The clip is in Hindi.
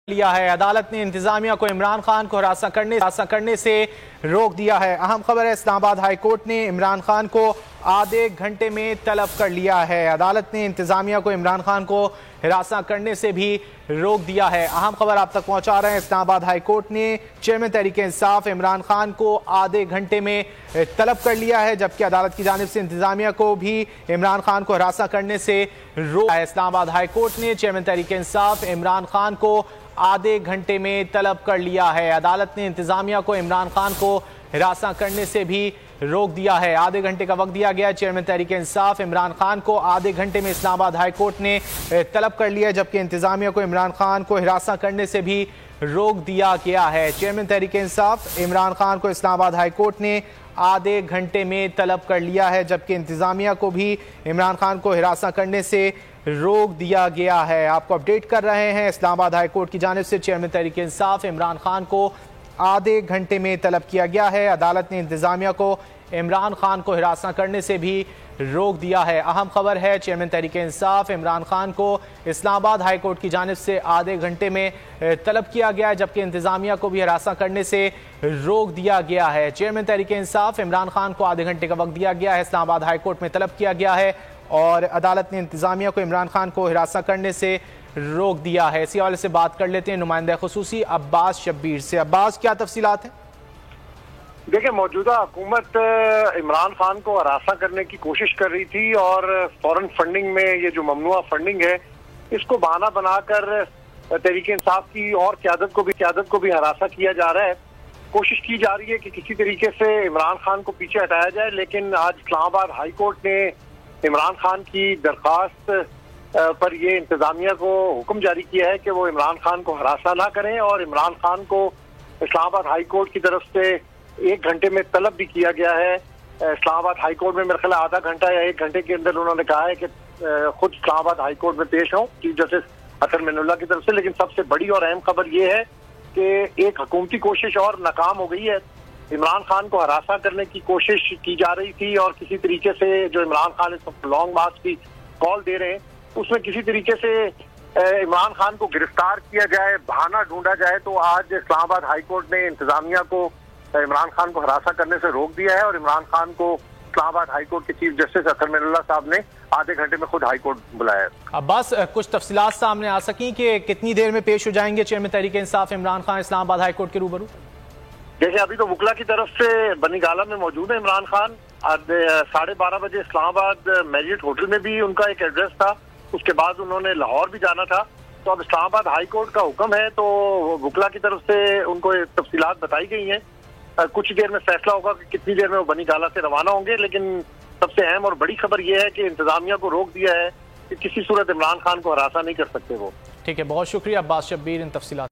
लिया है। अदालत ने इंतजामिया को इमरान खान को हिरासत करने से रोक दिया है। अहम खबर है, इस्लामाबाद हाई कोर्ट ने इमरान खान को आधे घंटे में तलब कर लिया है। अदालत ने इंतजामिया को इमरान खान को हिरासत करने से भी रोक दिया है। अहम खबर आप तक पहुंचा रहे हैं। इस्लामाबाद हाई कोर्ट ने चेयरमैन तहरीक इंसाफ इमरान खान को आधे घंटे में तलब कर लिया है, जबकि अदालत की जानिब से इंतजामिया को भी इमरान खान को हिरासत करने से रोक है। इस्लामाबाद हाई कोर्ट ने चेयरमैन तहरीक इंसाफ इमरान खान को आधे घंटे में तलब कर लिया है। अदालत ने इंतजामिया को इमरान खान को हिरासत करने से भी रोक दिया है। आधे घंटे का वक्त दिया गया। चेयरमैन तहरीक इंसाफ इमरान खान को आधे घंटे में इस्लामाबाद हाई कोर्ट ने तलब कर लिया, जबकि इंतजामिया को इमरान खान को हिरासत करने से भी रोक दिया गया है। चेयरमैन तहरीक इंसाफ इमरान खान को इस्लामाबाद हाई कोर्ट ने आधे घंटे में तलब कर लिया है, जबकि इंतजामिया को भी इमरान खान को हिरासत करने से रोक दिया गया है। आपको अपडेट कर रहे हैं। इस्लामाबाद हाई कोर्ट की जानिब से चेयरमैन तहरीक इंसाफ इमरान खान को आधे घंटे में तलब किया गया है। अदालत ने इंतजामिया को इमरान खान को हिरासत करने से भी रोक दिया है। अहम खबर है, चेयरमैन तहरीक इंसाफ इमरान खान को इस्लामाबाद हाई कोर्ट की जानिब से आधे घंटे में तलब किया गया है, जबकि इंतजामिया को भी हिरासत करने से रोक दिया गया है। चेयरमैन तहरीक इंसाफ इमरान खान को आधे घंटे का वक्त दिया गया है। इस्लामाबाद हाई कोर्ट में तलब किया गया है और अदालत ने इंतजामिया को इमरान खान को हिरासत करने से रोक दिया है। इसी हवाले से बात कर लेते हैं नुमाइंदा खुसूसी अब्बास शब्बीर से। अब्बास, क्या तफसीलात हैं? देखिए, मौजूदा हुकूमत इमरान खान को हरासा करने की कोशिश कर रही थी और फॉरेन फंडिंग में ये जो ममनुआ फंडिंग है, इसको बहाना बनाकर तहरीक इंसाफ की और क्यादत को भी हरासा किया जा रहा है। कोशिश की जा रही है कि किसी तरीके से इमरान खान को पीछे हटाया जाए, लेकिन आज इस्लामाबाद हाई कोर्ट ने इमरान खान की दरख्वास्त पर ये इंतजामिया को हुक्म जारी किया है कि वो इमरान खान को हरासा ना करें, और इमरान खान को इस्लामाबाद हाई कोर्ट की तरफ से 1 घंटे में तलब भी किया गया है। इस्लामाबाद हाई कोर्ट में मेरे ख्याल आधा घंटा या 1 घंटे के अंदर उन्होंने कहा है कि खुद इस्लामाबाद हाई कोर्ट में पेश हों चीफ जस्टिस अतर मिनुल्लाह की तरफ से। लेकिन सबसे बड़ी और अहम खबर ये है कि एक हुकूमती कोशिश और नाकाम हो गई है। इमरान खान को हरासा करने की कोशिश की जा रही थी और किसी तरीके से जो इमरान खान इस लॉन्ग मार्च की कॉल दे रहे हैं, उसमें किसी तरीके से इमरान खान को गिरफ्तार किया जाए, बहाना ढूंढा जाए। तो आज इस्लामाबाद हाई कोर्ट ने इंतजामिया को इमरान खान को हरासा करने से रोक दिया है और इमरान खान को इस्लामाबाद हाई कोर्ट के चीफ जस्टिस अतर मिनुल्लाह साहब ने आधे घंटे में खुद हाई कोर्ट बुलाया है। अब्बास, कुछ तफसीलात सामने आ सकी कि कितनी देर में पेश हो जाएंगे chairman Tehreek Insaf Imran Khan Islamabad high court के रूबरू? देखिए, अभी तो वुकला की तरफ से बनी गाला में मौजूद है इमरान खान। आज 12:30 बजे इस्लामाबाद मैरियट होटल में भी उनका एक एड्रेस था, उसके बाद उन्होंने लाहौर भी जाना था। तो अब इस्लामाबाद हाई कोर्ट का हुक्म है, तो वुकला की तरफ से उनको तफसीलात बताई गई हैं। कुछ देर में फैसला होगा कि कितनी देर में वो बनी गाला से रवाना होंगे। लेकिन सबसे अहम और बड़ी खबर यह है कि इंतजामिया को रोक दिया है कि किसी सूरत इमरान खान को हरासा नहीं कर सकते वो। ठीक है, बहुत शुक्रिया अब्बास शब्बीर इन तफसीलात।